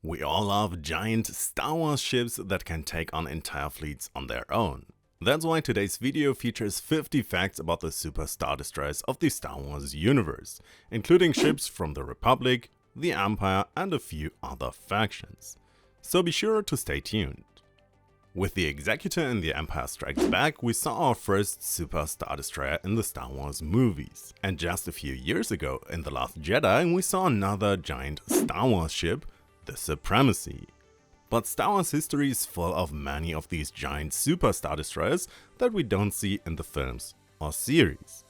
We all love giant Star Wars ships that can take on entire fleets on their own. That's why today's video features 50 facts about the super star destroyers of the Star Wars universe, including ships from the Republic, the Empire and a few other factions. So be sure to stay tuned. With the Executor in The Empire Strikes Back, we saw our first super star destroyer in the Star Wars movies. And just a few years ago, in The Last Jedi, we saw another giant Star Wars ship, the Supremacy. But Star Wars history is full of many of these giant super star destroyers that we don't see in the films or series.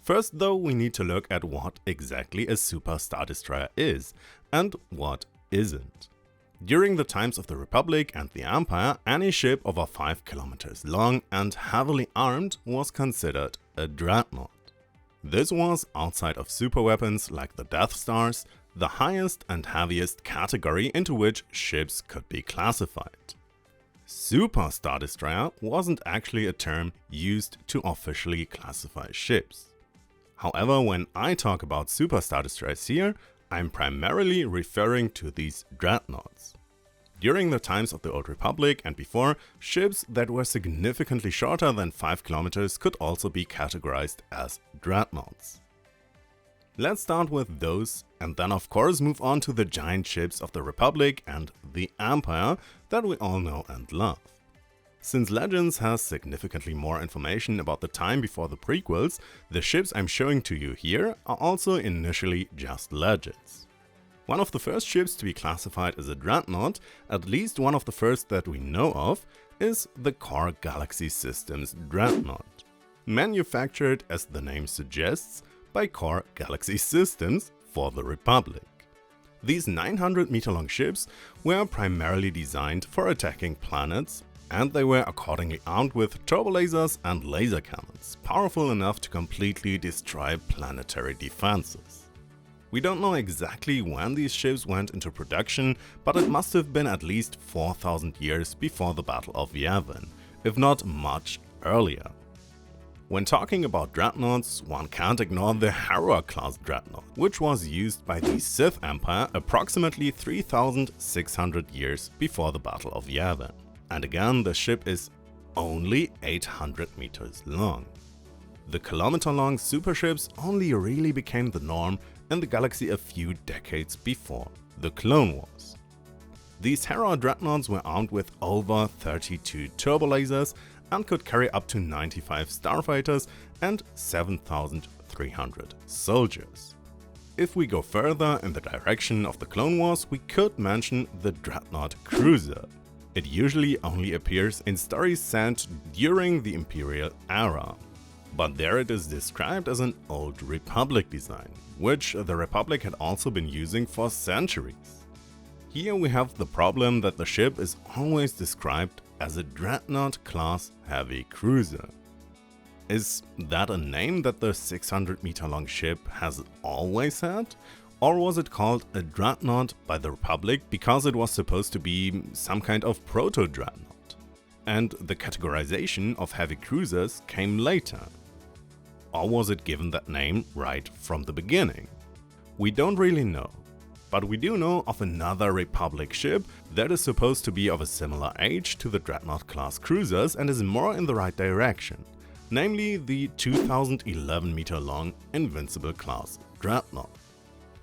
First though, we need to look at what exactly a super star destroyer is and what isn't. During the times of the Republic and the Empire, any ship over 5 kilometers long and heavily armed was considered a dreadnought. This was, outside of super weapons like the Death Stars, the highest and heaviest category into which ships could be classified. Super Star Destroyer wasn't actually a term used to officially classify ships. However, when I talk about Super Star Destroyers here, I'm primarily referring to these dreadnoughts. During the times of the Old Republic and before, ships that were significantly shorter than 5 kilometers could also be categorized as dreadnoughts. Let's start with those and then of course move on to the giant ships of the Republic and the Empire that we all know and love. Since Legends has significantly more information about the time before the prequels, the ships I'm showing to you here are also initially just legends. One of the first ships to be classified as a dreadnought, at least one of the first that we know of, is the Core Galaxy Systems Dreadnought. Manufactured, as the name suggests, by Core Galaxy Systems for the Republic. These 900-meter-long ships were primarily designed for attacking planets, and they were accordingly armed with turbolasers and laser cannons, powerful enough to completely destroy planetary defenses. We don't know exactly when these ships went into production, but it must have been at least 4,000 years before the Battle of Yavin, if not much earlier. When talking about dreadnoughts, one can't ignore the Hera-class dreadnought, which was used by the Sith Empire approximately 3,600 years before the Battle of Yavin. And again, the ship is only 800 meters long. The kilometer-long superships only really became the norm in the galaxy a few decades before the Clone Wars. These Hera dreadnoughts were armed with over 32 turbolasers and could carry up to 95 starfighters and 7,300 soldiers. If we go further in the direction of the Clone Wars, we could mention the Dreadnought Cruiser. It usually only appears in stories set during the Imperial era, but there it is described as an Old Republic design, which the Republic had also been using for centuries. Here we have the problem that the ship is always described as a Dreadnought-class heavy cruiser. Is that a name that the 600-meter-long ship has always had? Or was it called a Dreadnought by the Republic because it was supposed to be some kind of proto-Dreadnought? And the categorization of heavy cruisers came later? Or was it given that name right from the beginning? We don't really know. But we do know of another Republic ship that is supposed to be of a similar age to the Dreadnought-class cruisers and is more in the right direction, namely the 2011-meter-long Invincible-class Dreadnought.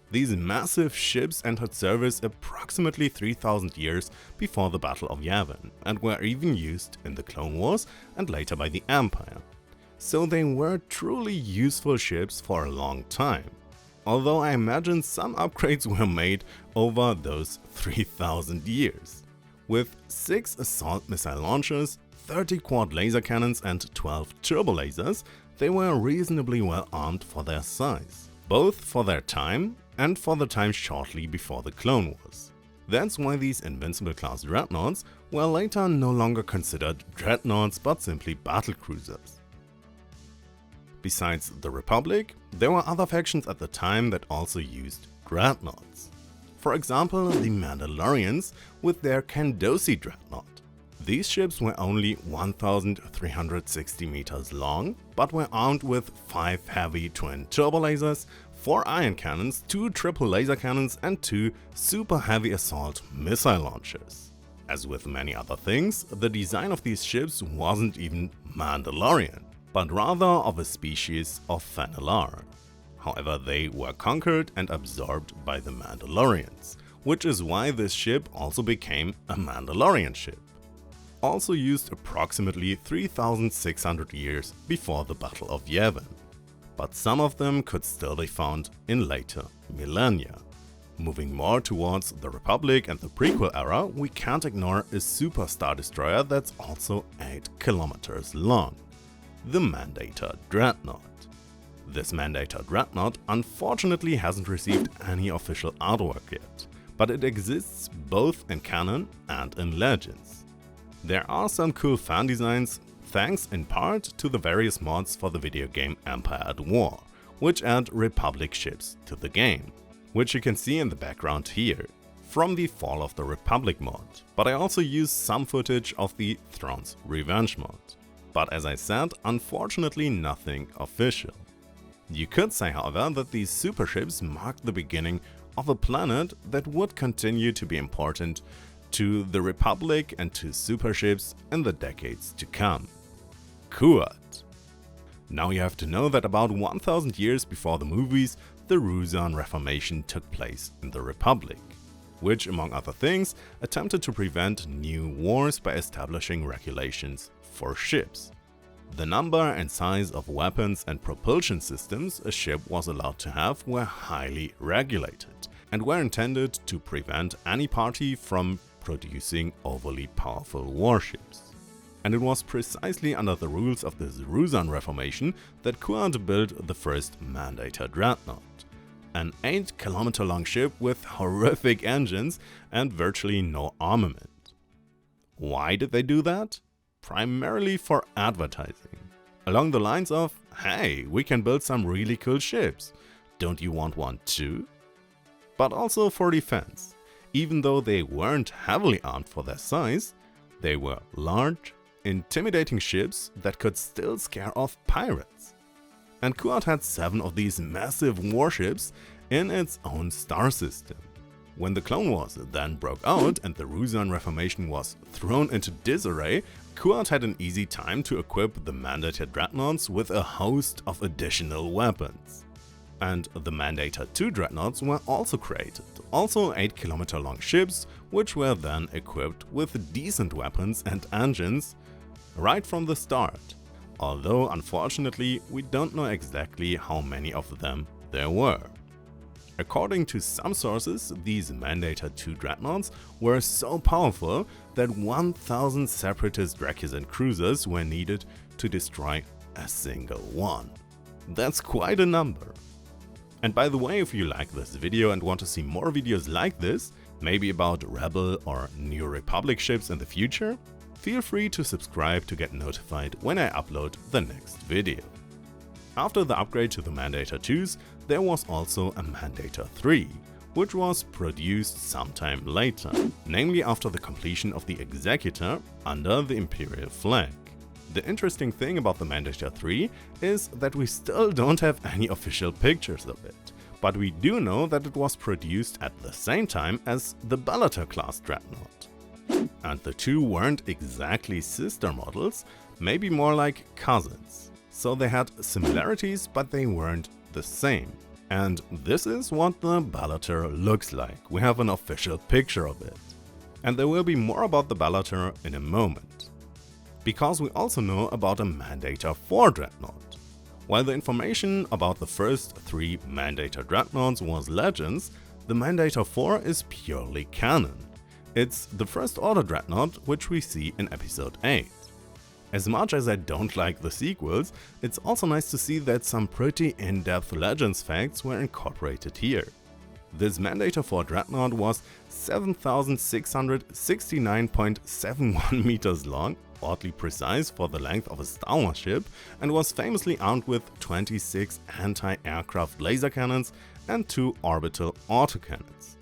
These massive ships entered service approximately 3,000 years before the Battle of Yavin and were even used in the Clone Wars and later by the Empire. So they were truly useful ships for a long time. Although I imagine some upgrades were made over those 3,000 years. With 6 assault missile launchers, 30 quad laser cannons and 12 turbolasers, they were reasonably well armed for their size, both for their time and for the time shortly before the Clone Wars. That's why these Invincible-class dreadnoughts were later no longer considered dreadnoughts but simply battlecruisers. Besides the Republic, there were other factions at the time that also used dreadnoughts. For example, the Mandalorians with their Kandosi dreadnought. These ships were only 1,360 meters long, but were armed with 5 heavy twin turbolasers, 4 ion cannons, 2 triple laser cannons and 2 super heavy assault missile launchers. As with many other things, the design of these ships wasn't even Mandalorian, but rather of a species of Fenelar. However, they were conquered and absorbed by the Mandalorians, which is why this ship also became a Mandalorian ship. Also used approximately 3,600 years before the Battle of Yavin. But some of them could still be found in later millennia. Moving more towards the Republic and the prequel era, we can't ignore a super star destroyer that's also 8 kilometers long. The Mandator Dreadnought. This Mandator Dreadnought unfortunately hasn't received any official artwork yet, but it exists both in canon and in Legends. There are some cool fan designs, thanks in part to the various mods for the video game Empire at War, which add Republic ships to the game, which you can see in the background here, from the Fall of the Republic mod, but I also used some footage of the THRAWNS Revenge mod. But as I said, unfortunately nothing official. You could say, however, that these super ships marked the beginning of a planet that would continue to be important to the Republic and to super ships in the decades to come. Kuat. Now you have to know that about 1000 years before the movies, the Ruusan Reformation took place in the Republic, which, among other things, attempted to prevent new wars by establishing regulations for ships. The number and size of weapons and propulsion systems a ship was allowed to have were highly regulated and were intended to prevent any party from producing overly powerful warships. And it was precisely under the rules of this Ruusan Reformation that Kuat built the first Mandator Dreadnought, an 8-kilometer long ship with horrific engines and virtually no armament. Why did they do that? Primarily for advertising, along the lines of, hey, we can build some really cool ships, don't you want one too? But also for defense. Even though they weren't heavily armed for their size, they were large, intimidating ships that could still scare off pirates. And Kuat had 7 of these massive warships in its own star system. When the Clone Wars then broke out and the Ruusan Reformation was thrown into disarray, Kuat had an easy time to equip the Mandator Dreadnoughts with a host of additional weapons. And the Mandator II Dreadnoughts were also created, also 8-kilometer long ships, which were then equipped with decent weapons and engines right from the start, although unfortunately we don't know exactly how many of them there were. According to some sources, these Mandator II Dreadnoughts were so powerful that 1000 separatist recusant cruisers were needed to destroy a single one. That's quite a number. And by the way, if you like this video and want to see more videos like this, maybe about Rebel or New Republic ships in the future, feel free to subscribe to get notified when I upload the next video. After the upgrade to the Mandator IIs, there was also a Mandator III, which was produced sometime later, namely after the completion of the Executor under the Imperial flag. The interesting thing about the Mandator III is that we still don't have any official pictures of it, but we do know that it was produced at the same time as the Bellator class Dreadnought. And the two weren't exactly sister models, maybe more like cousins. So they had similarities, but they weren't the same. And this is what the Bellator looks like. We have an official picture of it. And there will be more about the Bellator in a moment. Because we also know about a Mandator IV Dreadnought. While the information about the first 3 Mandator Dreadnoughts was legends, the Mandator IV is purely canon. It's the First Order Dreadnought, which we see in Episode 8. As much as I don't like the sequels, it's also nice to see that some pretty in-depth Legends facts were incorporated here. This Mandator IV Dreadnought was 7,669.71 meters long, oddly precise for the length of a Star Wars ship, and was famously armed with 26 anti-aircraft laser cannons and 2 orbital autocannons.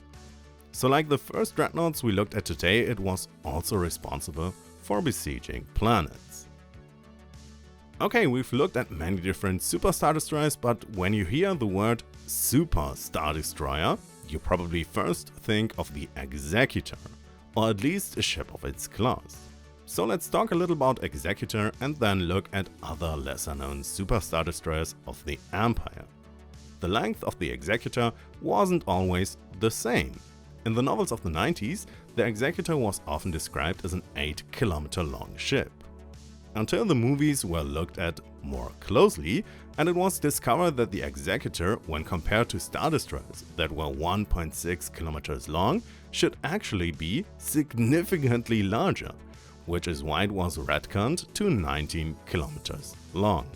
So like the first Dreadnoughts we looked at today, it was also responsible for besieging planets. Okay, we've looked at many different Super Star Destroyers, but when you hear the word Super Star Destroyer, you probably first think of the Executor, or at least a ship of its class. So let's talk a little about Executor and then look at other lesser known Super Star Destroyers of the Empire. The length of the Executor wasn't always the same. In the novels of the 90s, the Executor was often described as an 8-kilometer long ship. Until the movies were looked at more closely, and it was discovered that the Executor, when compared to Star Destroyers that were 1.6 kilometers long, should actually be significantly larger, which is why it was retconned to 19 kilometers long.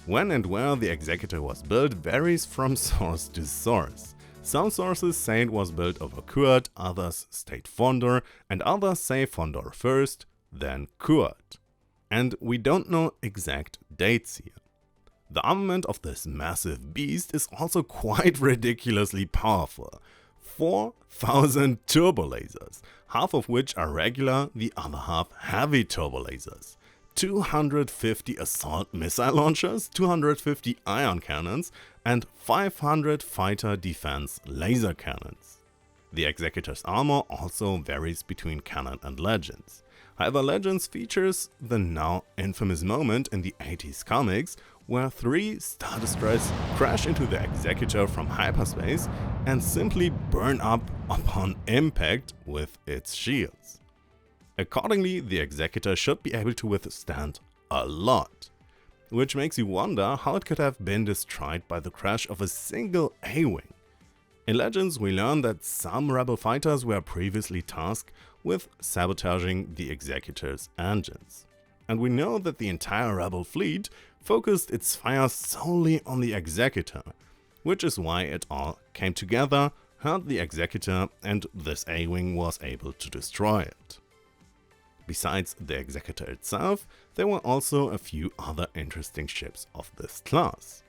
When and where the Executor was built varies from source to source. Some sources say it was built over Kuat, others state Fondor, and others say Fondor first, then Kuat. And we don't know exact dates here. The armament of this massive beast is also quite ridiculously powerful. 4,000 turbo lasers, half of which are regular, the other half heavy turbo lasers. 250 assault missile launchers, 250 ion cannons, and 500 fighter defense laser cannons. The Executor's armor also varies between canon and Legends. However, Legends features the now infamous moment in the 80s comics where 3 Star Destroyers crash into the Executor from hyperspace and simply burn up upon impact with its shields. Accordingly, the Executor should be able to withstand a lot, which makes you wonder how it could have been destroyed by the crash of a single A-Wing. In Legends, we learn that some rebel fighters were previously tasked with sabotaging the Executor's engines. And we know that the entire rebel fleet focused its fire solely on the Executor, which is why it all came together, hurt the Executor, and this A-Wing was able to destroy it. Besides the Executor itself, there were also a few other interesting ships of this class.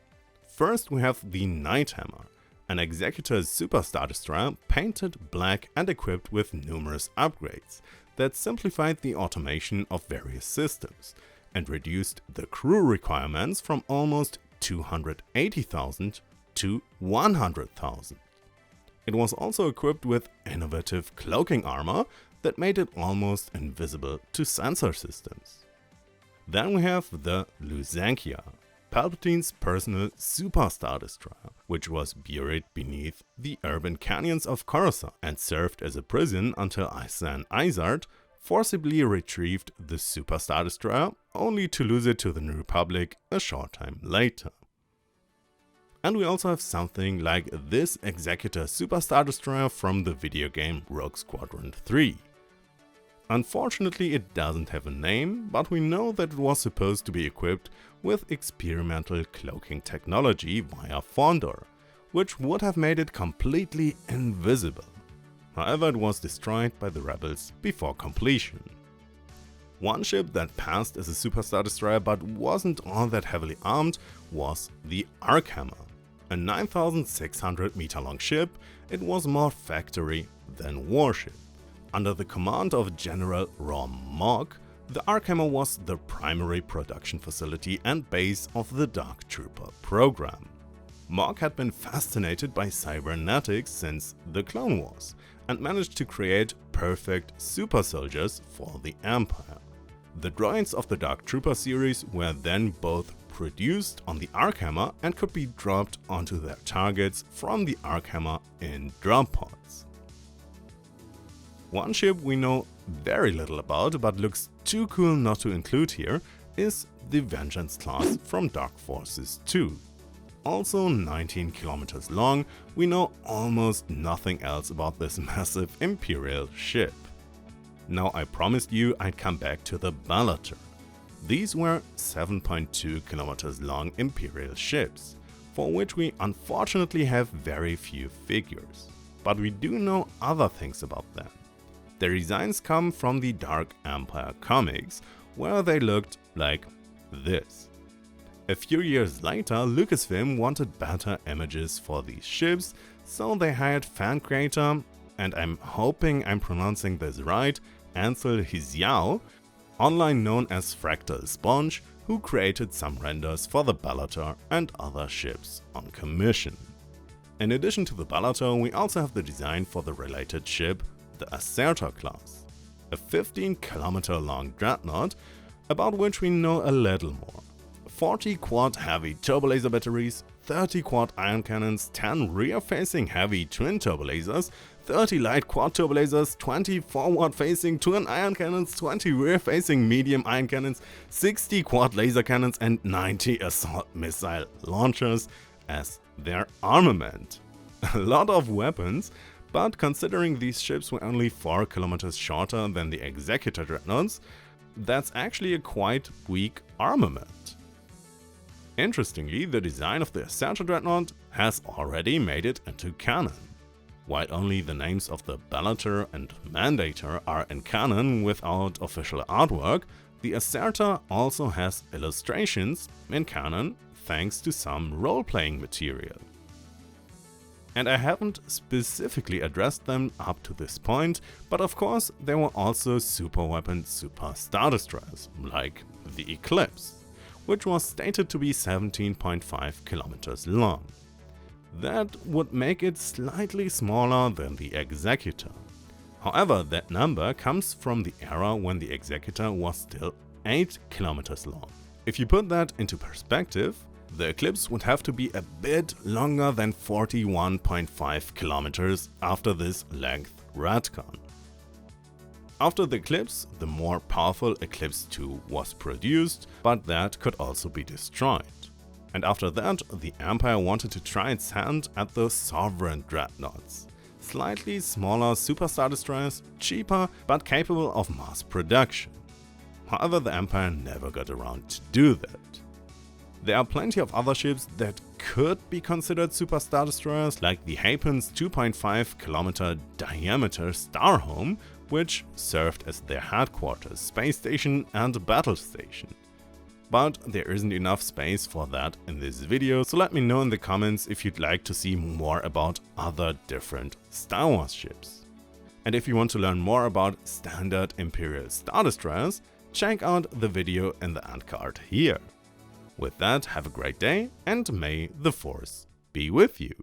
First we have the Nighthammer, an Executor's Super Star Destroyer painted black and equipped with numerous upgrades that simplified the automation of various systems and reduced the crew requirements from almost 280,000 to 100,000. It was also equipped with innovative cloaking armor that made it almost invisible to sensor systems. Then we have the Lusankya, Palpatine's personal Super Star Destroyer, which was buried beneath the urban canyons of Coruscant and served as a prison until Isan Izard forcibly retrieved the Super Star Destroyer, only to lose it to the New Republic a short time later. And we also have something like this Executor Super Star Destroyer from the video game Rogue Squadron 3. Unfortunately, it doesn't have a name, but we know that it was supposed to be equipped with experimental cloaking technology via Fondor, which would have made it completely invisible. However, it was destroyed by the rebels before completion. One ship that passed as a Super Star Destroyer but wasn't all that heavily armed was the Archammer. A 9,600 meter long ship, it was more factory than warship. Under the command of General Rom Mog, the Archammer was the primary production facility and base of the Dark Trooper program. Mog had been fascinated by cybernetics since the Clone Wars and managed to create perfect super soldiers for the Empire. The droids of the Dark Trooper series were then both produced on the Archammer and could be dropped onto their targets from the Archammer in drop pods. One ship we know very little about but looks too cool not to include here is the Vengeance class from Dark Forces 2. Also 19 kilometers long, we know almost nothing else about this massive Imperial ship. Now I promised you I'd come back to the Bellator. These were 7.2 kilometers long Imperial ships, for which we unfortunately have very few figures. But we do know other things about them. Their designs come from the Dark Empire comics, where they looked like this. A few years later, Lucasfilm wanted better images for these ships, so they hired fan creator, and I'm hoping I'm pronouncing this right, Ansel Hiziao, online known as Fractal Sponge, who created some renders for the Bellator and other ships on commission. In addition to the Bellator, we also have the design for the related ship, the Assertor class, a 15-kilometer long dreadnought about which we know a little more. 40 quad heavy turbolaser batteries, 30 quad ion cannons, 10 rear-facing heavy twin turbolasers, 30 light quad turbolasers, 20 forward-facing twin ion cannons, 20 rear-facing medium ion cannons, 60 quad laser cannons and 90 assault missile launchers as their armament. A lot of weapons, but considering these ships were only 4 kilometers shorter than the Executor dreadnoughts, that's actually a quite weak armament. Interestingly, the design of the Assertor dreadnought has already made it into canon. While only the names of the Bellator and Mandator are in canon without official artwork, the Assertor also has illustrations in canon thanks to some role-playing material. And I haven't specifically addressed them up to this point, but of course there were also superweapon super star destroyers, like the Eclipse, which was stated to be 17.5 kilometers long. That would make it slightly smaller than the Executor. However, that number comes from the era when the Executor was still 8 kilometers long. If you put that into perspective, the Eclipse would have to be a bit longer than 41.5 kilometers after this length retcon. After the Eclipse, the more powerful Eclipse 2 was produced, but that could also be destroyed. And after that, the Empire wanted to try its hand at the Sovereign dreadnoughts. Slightly smaller superstar destroyers, cheaper, but capable of mass production. However, the Empire never got around to do that. There are plenty of other ships that could be considered superstar destroyers, like the Hapen's 2.5 kilometer diameter Starhome, which served as their headquarters, space station and battle station. But there isn't enough space for that in this video, so let me know in the comments if you'd like to see more about other different Star Wars ships. And if you want to learn more about standard Imperial Star Destroyers, check out the video in the end card here. With that, have a great day and may the Force be with you.